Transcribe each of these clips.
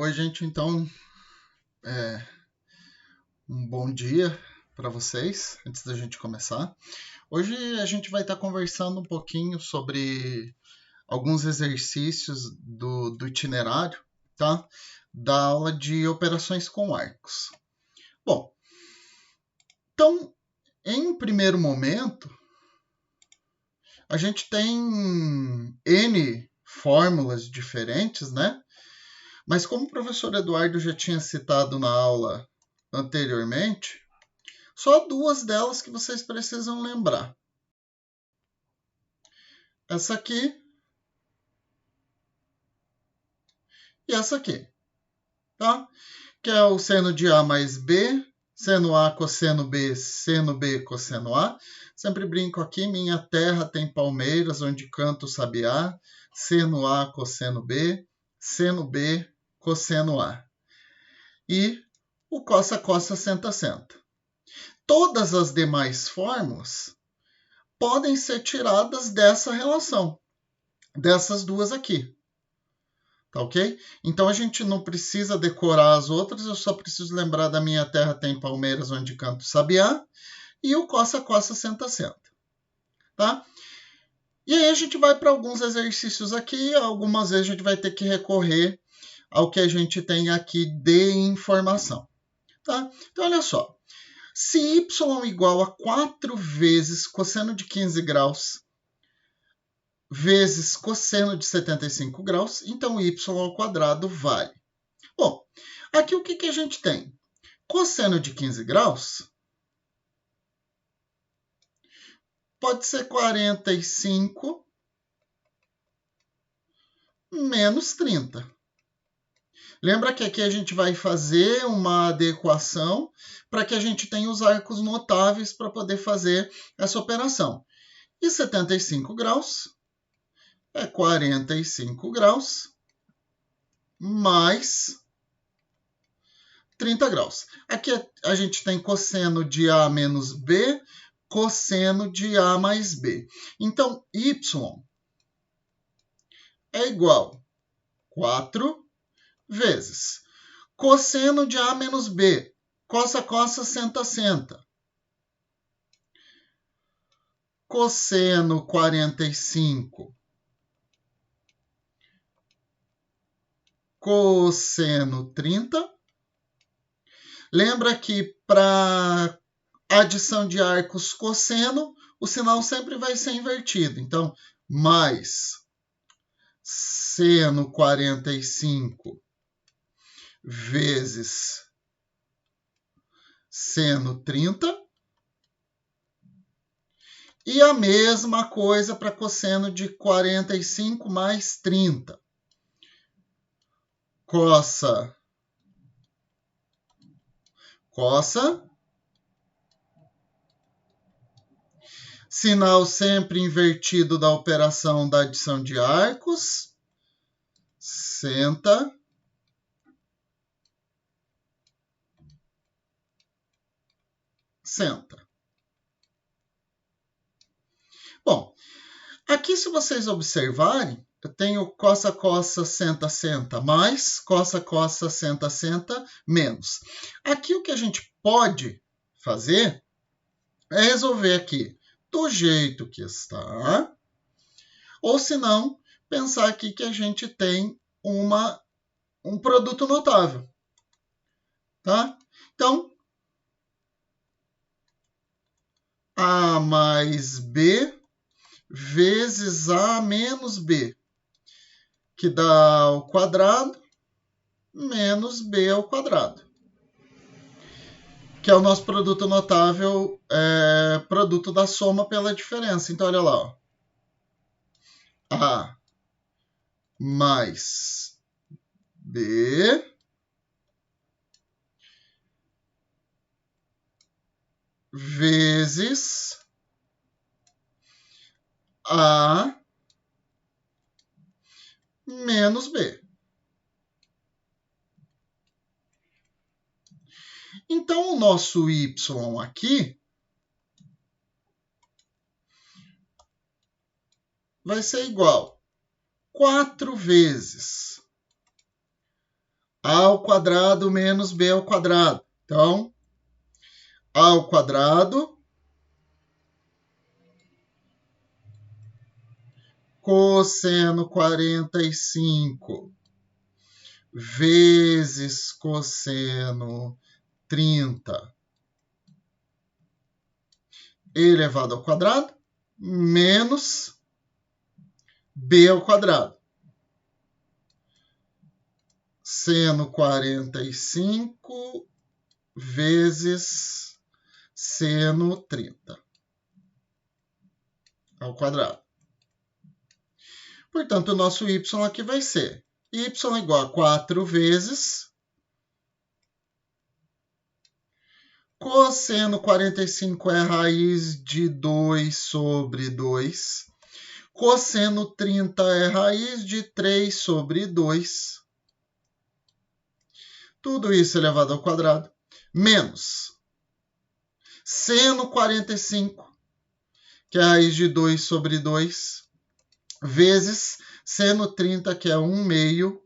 Oi, gente, então, é, um bom dia para vocês, antes da gente começar. Hoje a gente vai estar conversando um pouquinho sobre alguns exercícios do itinerário, tá? Da aula de operações com arcos. Bom, então, em primeiro momento, a gente tem N fórmulas diferentes, né? Mas como o professor Eduardo já tinha citado na aula anteriormente, só duas delas que vocês precisam lembrar. Essa aqui e essa aqui, tá? Que é o seno de A mais B, seno A cosseno B, seno B cosseno A. Sempre brinco aqui, minha terra tem palmeiras, onde canto o sabiá, seno A cosseno B, seno B cosseno A. E o cossa cossa senta senta. Todas as demais fórmulas podem ser tiradas dessa relação, dessas duas aqui. Tá ok? Então a gente não precisa decorar as outras, eu só preciso lembrar da minha terra tem palmeiras onde canto sabiá e o coça coça senta senta. Tá? E aí a gente vai para alguns exercícios aqui, algumas vezes a gente vai ter que recorrer ao que a gente tem aqui de informação. Tá? Então olha só, se y igual a 4 vezes cosseno de 15 graus vezes cosseno de 75 graus, então y ao quadrado vale. Bom, aqui o que a gente tem? Cosseno de 15 graus pode ser 45 menos 30. Lembra que aqui a gente vai fazer uma adequação para que a gente tenha os arcos notáveis para poder fazer essa operação. E 75 graus é 45 graus mais 30 graus. Aqui a gente tem cosseno de A menos B, cosseno de A mais B. Então, y é igual a 4 vezes cosseno de A menos B, cossa, cossa, senta, senta. Cosseno 45, cosseno 30. Lembra que para adição de arcos cosseno, o sinal sempre vai ser invertido. Então, mais seno 45 vezes seno 30. E a mesma coisa para cosseno de 45 mais 30. Cossa, cossa. Sinal sempre invertido da operação da adição de arcos. Senta. Senta. Bom, aqui se vocês observarem, eu tenho cossa, cossa, senta, senta, mais cossa, cossa, senta, senta, menos. Aqui o que a gente pode fazer é resolver aqui do jeito que está, ou se não, pensar aqui que a gente tem um produto notável. Tá? Então, A mais B vezes A menos B, que dá ao quadrado, menos B ao quadrado, que é o nosso produto notável, produto da soma pela diferença. Então, olha lá. Ó. A mais B vezes A menos B. Então, o nosso y aqui vai ser igual a 4 vezes A ao quadrado menos B ao quadrado. Então, A ao quadrado cosseno 45 vezes cosseno 30 elevado ao quadrado menos B ao quadrado. Seno 45 vezes seno 30 ao quadrado. Portanto, o nosso y aqui vai ser y igual a 4 vezes cosseno 45 é raiz de 2 sobre 2. Cosseno 30 é raiz de 3 sobre 2. Tudo isso elevado ao quadrado. Menos seno 45, que é a raiz de 2 sobre 2, vezes seno 30, que é 1 meio,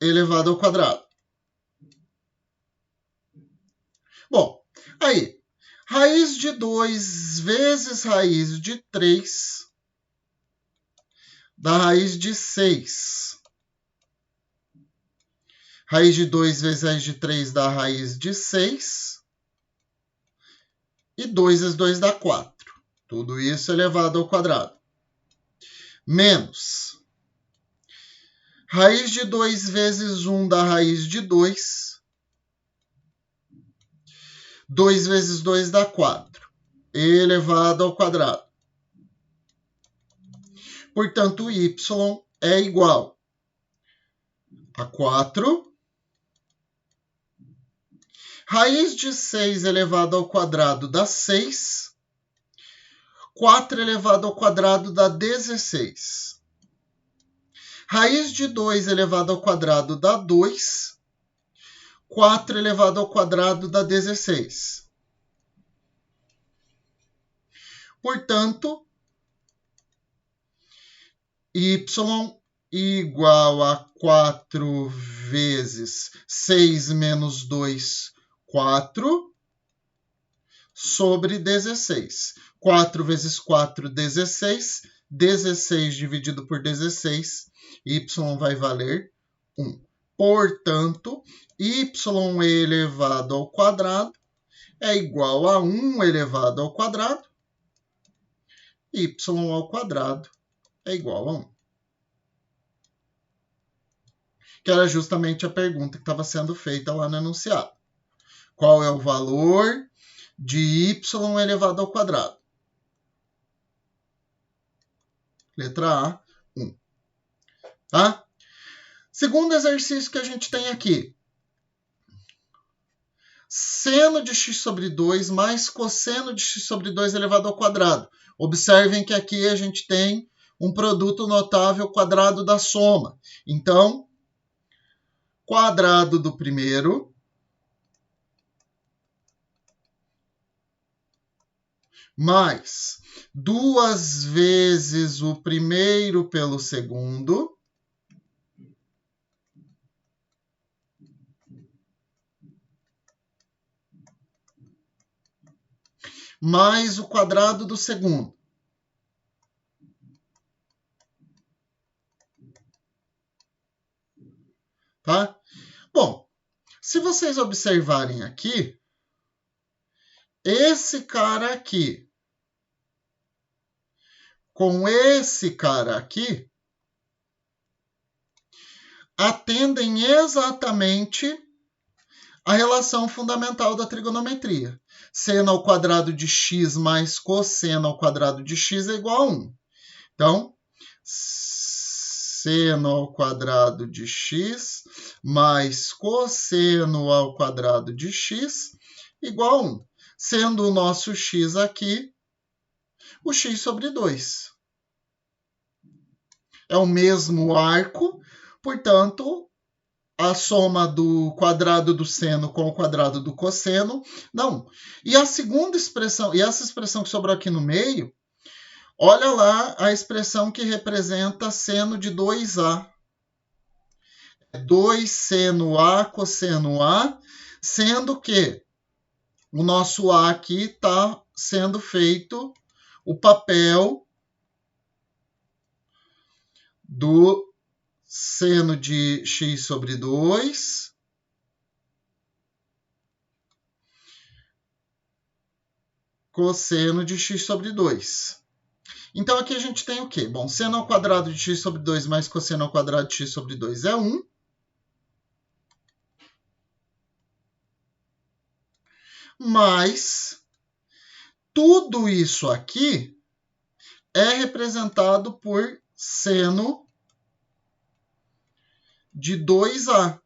elevado ao quadrado. Bom, aí, raiz de 2 vezes raiz de 3 dá raiz de 6. Raiz de 2 vezes raiz de 3 dá raiz de 6. E 2 vezes 2 dá 4. Tudo isso elevado ao quadrado. Menos raiz de 2 vezes 1 dá raiz de 2. 2 vezes 2 dá 4. Elevado ao quadrado. Portanto, y é igual a 4. Raiz de 6 elevado ao quadrado dá 6. 4 elevado ao quadrado dá 16. Raiz de 2 elevado ao quadrado dá 2. 4 elevado ao quadrado dá 16. Portanto, y igual a 4 vezes 6 menos 2, 4, sobre 16. 4 vezes 4, 16. 16 dividido por 16, y vai valer 1. Portanto, y elevado ao quadrado é igual a 1 elevado ao quadrado. Y ao quadrado é igual a 1. Que era justamente a pergunta que estava sendo feita lá no enunciado. Qual é o valor de y elevado ao quadrado? Letra A, 1. Tá? Segundo exercício que a gente tem aqui. Seno de x sobre 2 mais cosseno de x sobre 2 elevado ao quadrado. Observem que aqui a gente tem um produto notável quadrado da soma. Então, quadrado do primeiro mais 2 vezes o primeiro pelo segundo mais o quadrado do segundo. Tá? Bom, se vocês observarem aqui, esse cara aqui com esse cara aqui atendem exatamente a relação fundamental da trigonometria. Seno ao quadrado de x mais cosseno ao quadrado de x é igual a 1. Então, seno ao quadrado de x mais cosseno ao quadrado de x igual a 1. Sendo o nosso x aqui o x sobre 2. É o mesmo arco, portanto, a soma do quadrado do seno com o quadrado do cosseno, não. E a segunda expressão, e essa expressão que sobrou aqui no meio, olha lá a expressão que representa seno de 2a. 2 seno A cosseno A, sendo que o nosso A aqui está sendo feito o papel do seno de x sobre 2 cosseno de x sobre 2. Então, aqui a gente tem o quê? Bom, seno ao quadrado de x sobre 2 mais cosseno ao quadrado de x sobre 2 é 1. Mas tudo isso aqui é representado por seno de 2A,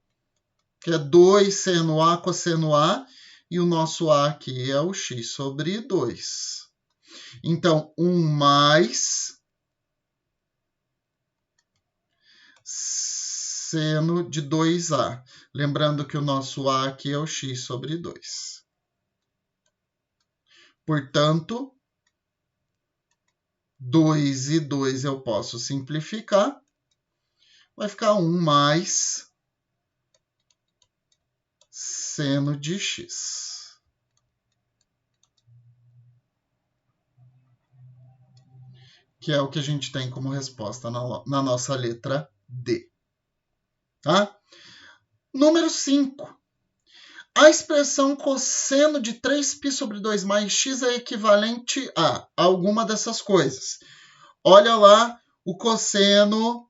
que é 2 seno A cosseno A, e o nosso A aqui é o x sobre 2. Então, 1 mais seno de 2A. Lembrando que o nosso A aqui é o x sobre 2. Portanto, 2 e 2 eu posso simplificar. Vai ficar 1 mais seno de x. Que é o que a gente tem como resposta na nossa letra D. Tá? Número 5. A expressão cosseno de 3π sobre 2 mais x é equivalente a alguma dessas coisas. Olha lá o cosseno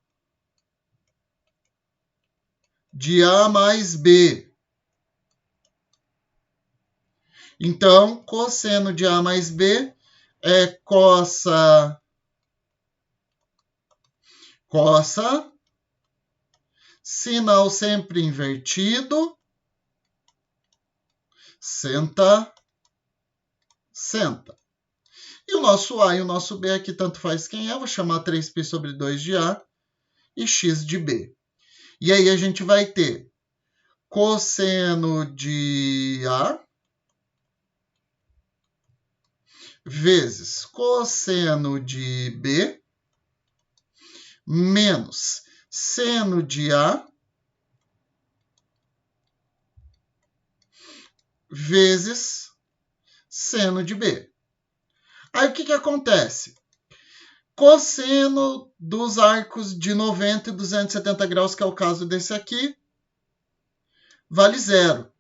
de A mais B. Então, cosseno de A mais B é cossa, sinal sempre invertido, senta. E o nosso A e o nosso B aqui tanto faz quem é. Vou chamar 3π sobre 2 de A e x de B. E aí a gente vai ter cosseno de A vezes cosseno de B menos seno de A vezes seno de B. Aí o que acontece? Cosseno dos arcos de 90 e 270 graus, que é o caso desse aqui, vale 0.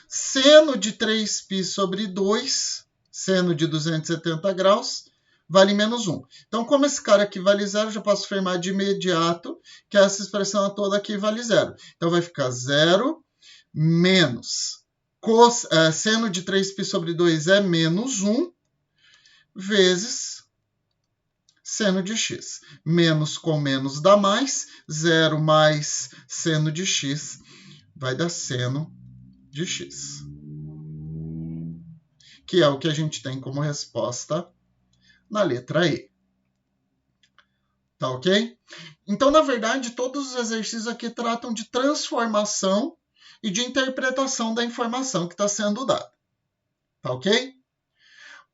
Seno de 3π sobre 2, seno de 270 graus, vale menos 1. Então, como esse cara aqui vale 0, já posso afirmar de imediato que essa expressão toda aqui vale 0. Então, vai ficar 0 menos seno de 3π sobre 2 é menos 1, vezes seno de x. Menos com menos dá mais, 0 mais seno de x vai dar seno de x. Que é o que a gente tem como resposta na letra E. Tá ok? Então, na verdade, todos os exercícios aqui tratam de transformação e de interpretação da informação que está sendo dada. Tá ok?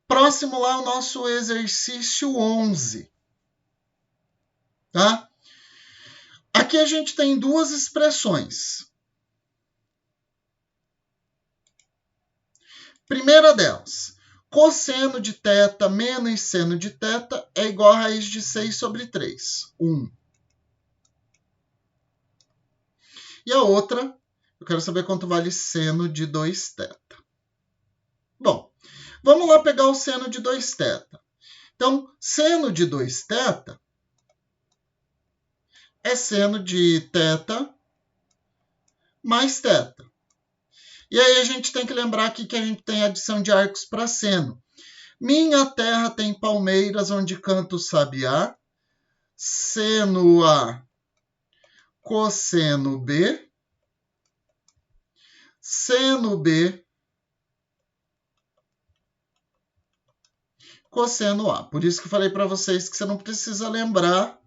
Próximo lá, o nosso exercício 11. Tá? Aqui a gente tem duas expressões. Primeira delas, cosseno de θ menos seno de θ é igual a raiz de 6 sobre 3, 1. E a outra, eu quero saber quanto vale seno de 2θ. Bom, vamos lá pegar o seno de 2θ. Então, seno de 2θ é seno de θ mais θ. E aí a gente tem que lembrar aqui que a gente tem adição de arcos para seno. Minha terra tem palmeiras onde canta o sabiá. Seno A, cosseno B. Seno B, cosseno A. Por isso que eu falei para vocês que você não precisa lembrar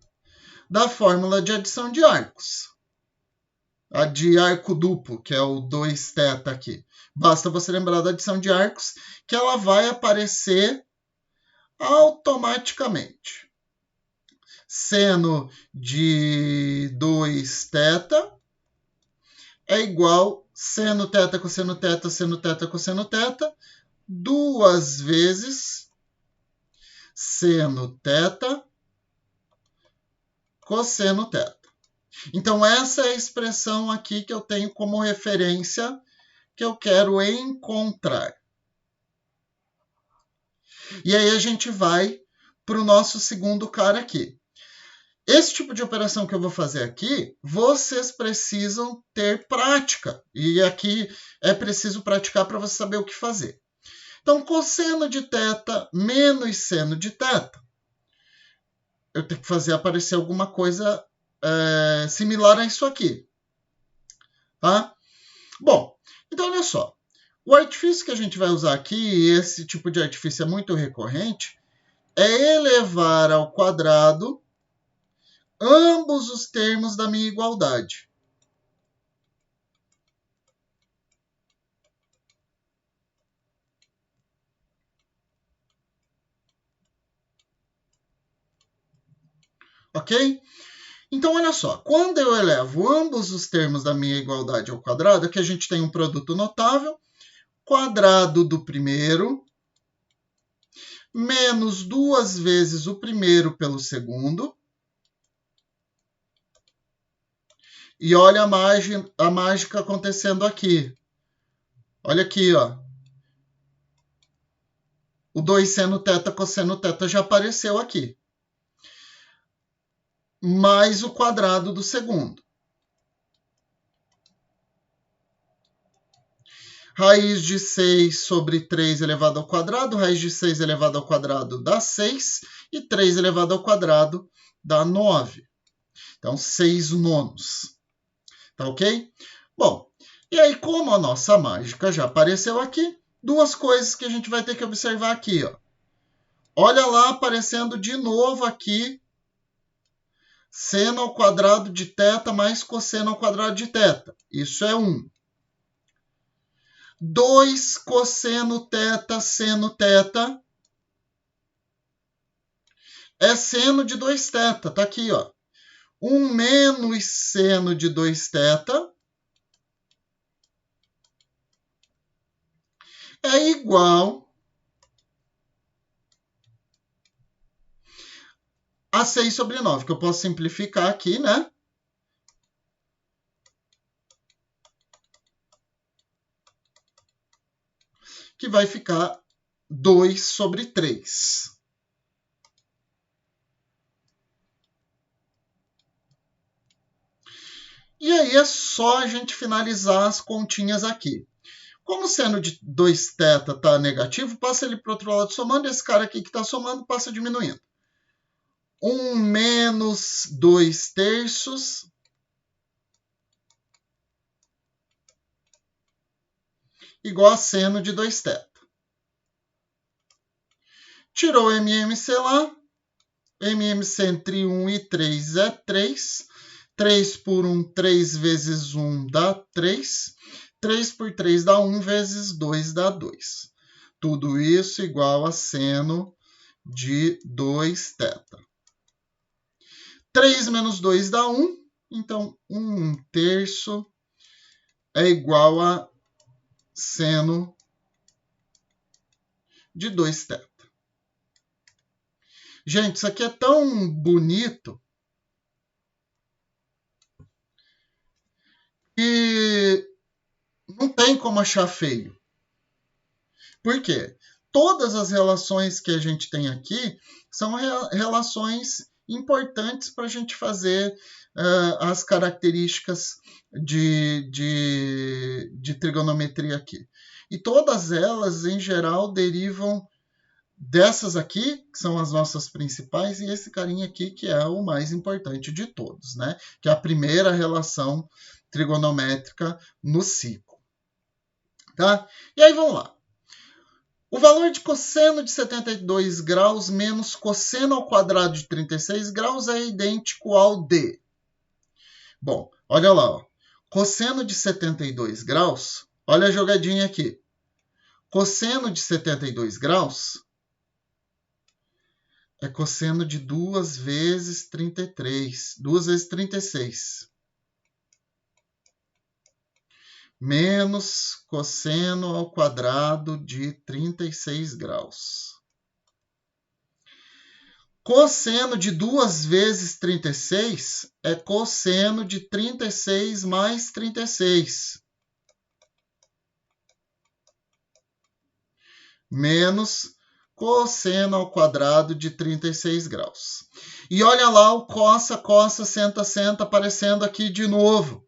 da fórmula de adição de arcos. A de arco duplo, que é o 2θ aqui. Basta você lembrar da adição de arcos, que ela vai aparecer automaticamente. seno de 2θ é igual seno θ, cosseno θ, seno θ, cosseno θ, 2 vezes seno θ, cosseno θ. Então, essa é a expressão aqui que eu tenho como referência que eu quero encontrar. E aí a gente vai para o nosso segundo cara aqui. Esse tipo de operação que eu vou fazer aqui, vocês precisam ter prática. E aqui é preciso praticar para você saber o que fazer. Então, cosseno de θ menos seno de θ. Eu tenho que fazer aparecer alguma coisa similar a isso aqui. Tá? Bom, então olha só. O artifício que a gente vai usar aqui, e esse tipo de artifício é muito recorrente, é elevar ao quadrado ambos os termos da minha igualdade. Ok? Então, olha só. Quando eu elevo ambos os termos da minha igualdade ao quadrado, aqui a gente tem um produto notável, quadrado do primeiro, menos 2 vezes o primeiro pelo segundo. E olha a mágica acontecendo aqui. Olha aqui, ó. O 2 seno θ, cosseno θ já apareceu aqui. Mais o quadrado do segundo. Raiz de 6 sobre 3 elevado ao quadrado. Raiz de 6 elevado ao quadrado dá 6. E 3 elevado ao quadrado dá 9. Então, 6 nonos. Tá ok? Bom, e aí como a nossa mágica já apareceu aqui, duas coisas que a gente vai ter que observar aqui, ó. Olha lá aparecendo de novo aqui seno ao quadrado de θ mais cosseno ao quadrado de θ. Isso é 1. 2 cosseno θ seno θ é seno de 2θ. Tá aqui, ó. 1 menos seno de 2θ é igual a 6 sobre 9, que eu posso simplificar aqui, né? Que vai ficar 2 sobre 3. E aí é só a gente finalizar as continhas aqui. Como o seno de 2θ está negativo, passa ele para o outro lado somando, esse cara aqui que está somando passa diminuindo. 1 menos 2 terços igual a seno de 2θ. Tirou o MMC lá. MMC entre 1 e 3 é 3. 3 por 1, 3 vezes 1 dá 3. 3 por 3 dá 1 vezes 2 dá 2. Tudo isso igual a seno de 2θ. 3 menos 2 dá 1. Então, 1 terço é igual a seno de 2θ. Gente, isso aqui é tão bonito que não tem como achar feio. Por quê? Todas as relações que a gente tem aqui são relações importantes para a gente fazer as características de trigonometria aqui. E todas elas, em geral, derivam dessas aqui, que são as nossas principais, e esse carinha aqui, que é o mais importante de todos, né? Que é a primeira relação trigonométrica no ciclo. Tá? E aí, vamos lá. O valor de cosseno de 72 graus menos cosseno ao quadrado de 36 graus é idêntico ao de... Bom, olha lá. Ó. Cosseno de 72 graus, olha a jogadinha aqui. Cosseno de 72 graus é cosseno de 2 vezes 33. 2 vezes 36. Menos cosseno ao quadrado de 36 graus. Cosseno de 2 vezes 36 é cosseno de 36 mais 36. Menos cosseno ao quadrado de 36 graus. E olha lá o cossa, cossa, senta, senta aparecendo aqui de novo.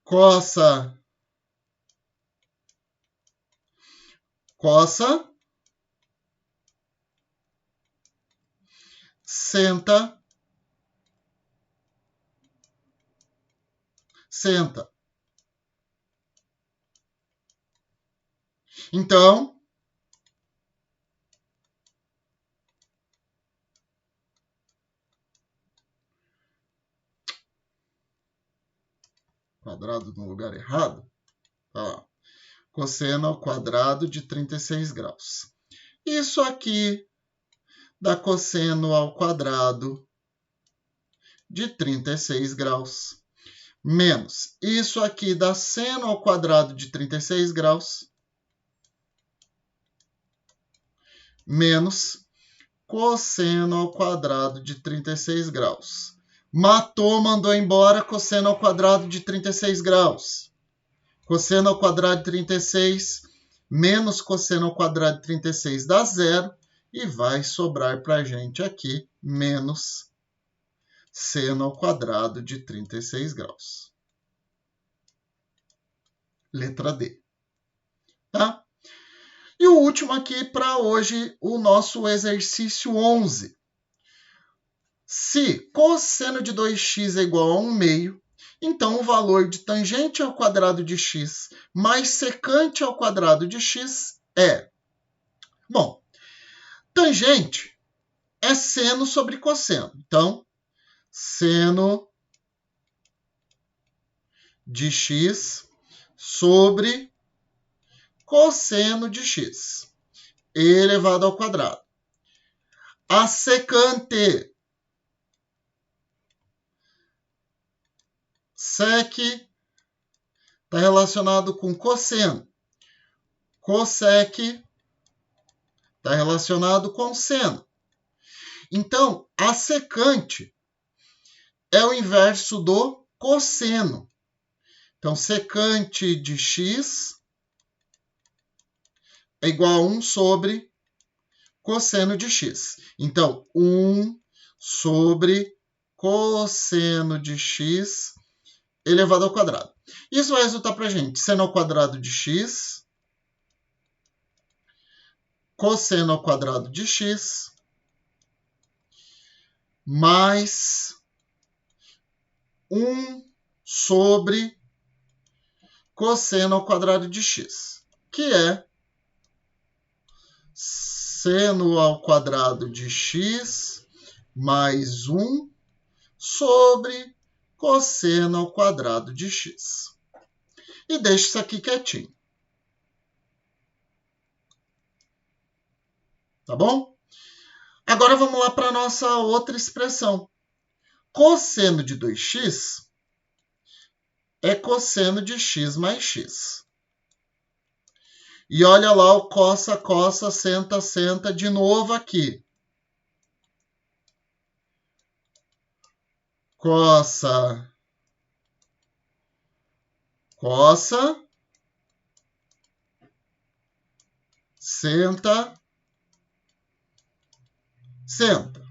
Cossa, cossa, senta, senta. Então, quadrado no lugar errado. Ó, cosseno ao quadrado de 36 graus. Isso aqui dá cosseno ao quadrado de 36 graus. Menos isso aqui dá seno ao quadrado de 36 graus. Menos cosseno ao quadrado de 36 graus. Matou, mandou embora cosseno ao quadrado de 36 graus. Cosseno ao quadrado de 36 menos cosseno ao quadrado de 36 dá zero. E vai sobrar para a gente aqui menos seno ao quadrado de 36 graus. Letra D. Tá? E o último aqui para hoje, o nosso exercício 11. Se cosseno de 2x é igual a 1 meio, então o valor de tangente ao quadrado de x mais secante ao quadrado de x é... Bom, tangente é seno sobre cosseno. Então, seno de x sobre cosseno de x elevado ao quadrado. A secante, sec, está relacionado com cosseno. Cossec está relacionado com seno. Então, a secante é o inverso do cosseno. Então, secante de x é igual a 1 sobre cosseno de x. Então, 1 sobre cosseno de x elevado ao quadrado. Isso vai resultar para a gente seno ao quadrado de x, cosseno ao quadrado de x, mais 1 sobre cosseno ao quadrado de x, que é seno ao quadrado de x mais 1 sobre cosseno ao quadrado de x. E deixa isso aqui quietinho. Tá bom? Agora vamos lá para a nossa outra expressão. Cosseno de 2x é cosseno de x mais x. E olha lá o cossa, cossa, senta, senta de novo aqui. Cossa, cossa, senta, senta.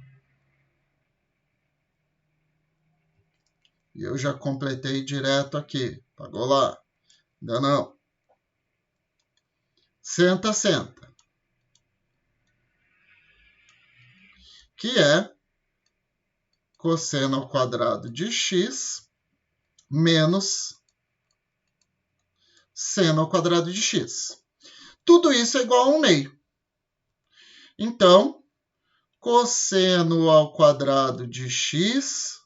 E eu já completei direto aqui. Pagou lá? Ainda não. Senta, senta. Que é cosseno ao quadrado de x menos seno ao quadrado de x. Tudo isso é igual a 1 meio. Então, cosseno ao quadrado de x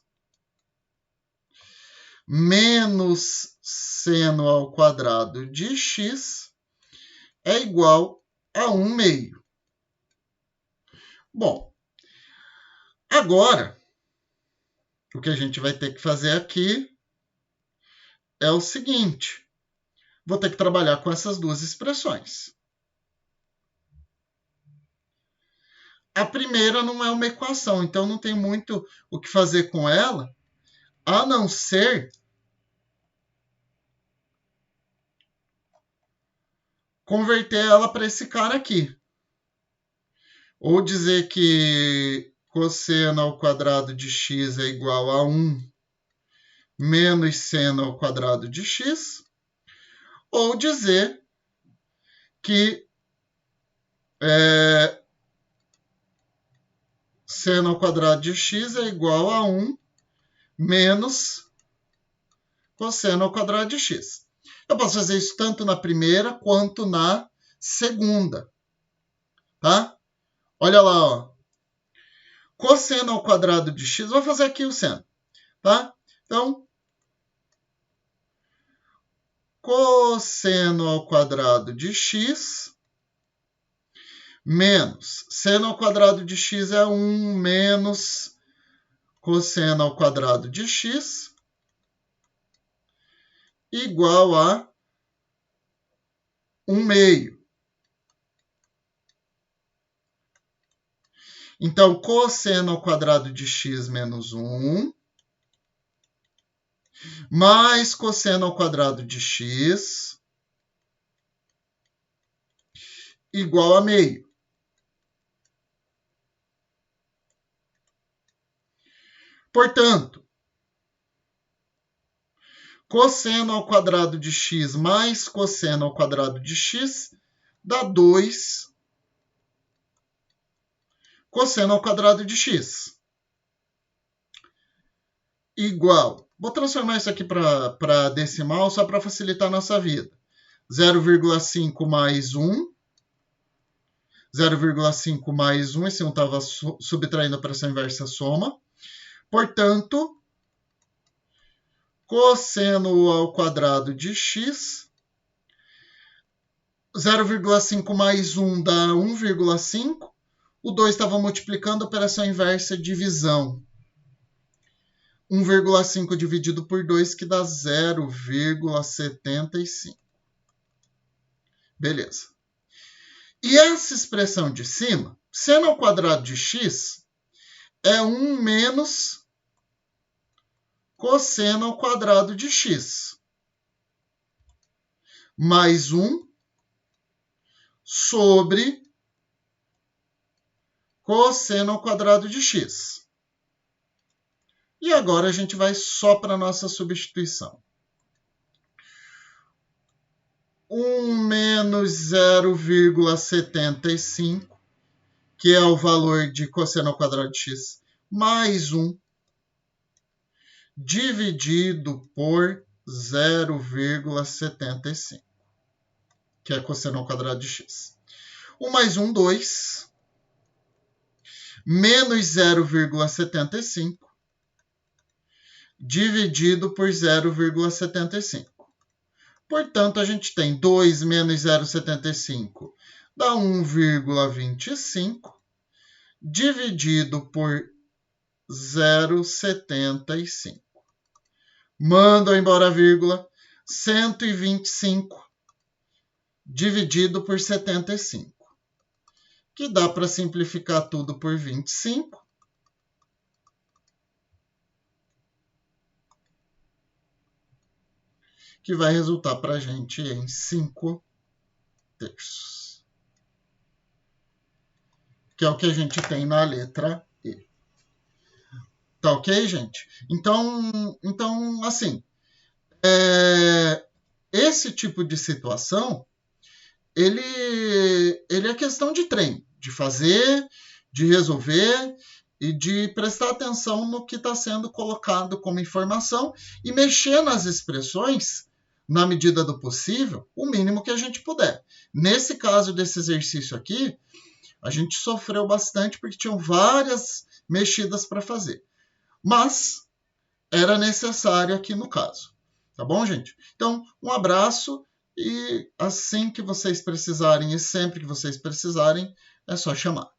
menos seno ao quadrado de x é igual a 1/2. Bom, agora, o que a gente vai ter que fazer aqui é o seguinte. Vou ter que trabalhar com essas duas expressões. A primeira não é uma equação, então não tem muito o que fazer com ela, a não ser converter ela para esse cara aqui. Ou dizer que cosseno ao quadrado de x é igual a 1 menos seno ao quadrado de x, ou dizer que seno ao quadrado de x é igual a 1 menos cosseno ao quadrado de x. Eu posso fazer isso tanto na primeira quanto na segunda. Tá? Olha lá, ó. Cosseno ao quadrado de x, vou fazer aqui o seno. Tá? Então, cosseno ao quadrado de x menos seno ao quadrado de x é 1 menos cosseno ao quadrado de x igual a 1/2. Então, cosseno ao quadrado de x menos 1 mais cosseno ao quadrado de x igual a 1/2. Portanto, cosseno ao quadrado de x mais cosseno ao quadrado de x dá 2 cosseno ao quadrado de x igual. Vou transformar isso aqui para decimal só para facilitar a nossa vida. 0,5 mais 1. 0,5 mais 1, esse 1 estava subtraindo a operação inversa soma. Portanto, cosseno ao quadrado de x, 0,5 mais 1 dá 1,5. O 2 estava multiplicando a operação inversa divisão. 1,5 dividido por 2, que dá 0,75. Beleza. E essa expressão de cima, seno ao quadrado de x, é 1 menos cosseno ao quadrado de x. Mais 1 sobre cosseno ao quadrado de x. E agora a gente vai só para a nossa substituição. 1 menos 0,75, que é o valor de cosseno ao quadrado de x, mais 1, dividido por 0,75, que é cosseno ao quadrado de x. 1 mais 1, 2, menos 0,75, dividido por 0,75. Portanto, a gente tem 2 menos 0,75 dá 1,25, dividido por 0,75. Mando embora a vírgula, 125, dividido por 75. Que dá para simplificar tudo por 25. Que vai resultar para a gente em 5 terços. Que é o que a gente tem na letra E. Tá ok, gente? Então assim, esse tipo de situação, ele é questão de treino, de fazer, de resolver e de prestar atenção no que está sendo colocado como informação e mexer nas expressões na medida do possível, o mínimo que a gente puder. Nesse caso desse exercício aqui, a gente sofreu bastante porque tinham várias mexidas para fazer. Mas era necessário aqui no caso. Tá bom, gente? Então, um abraço E assim que vocês precisarem e sempre que vocês precisarem, é só chamar.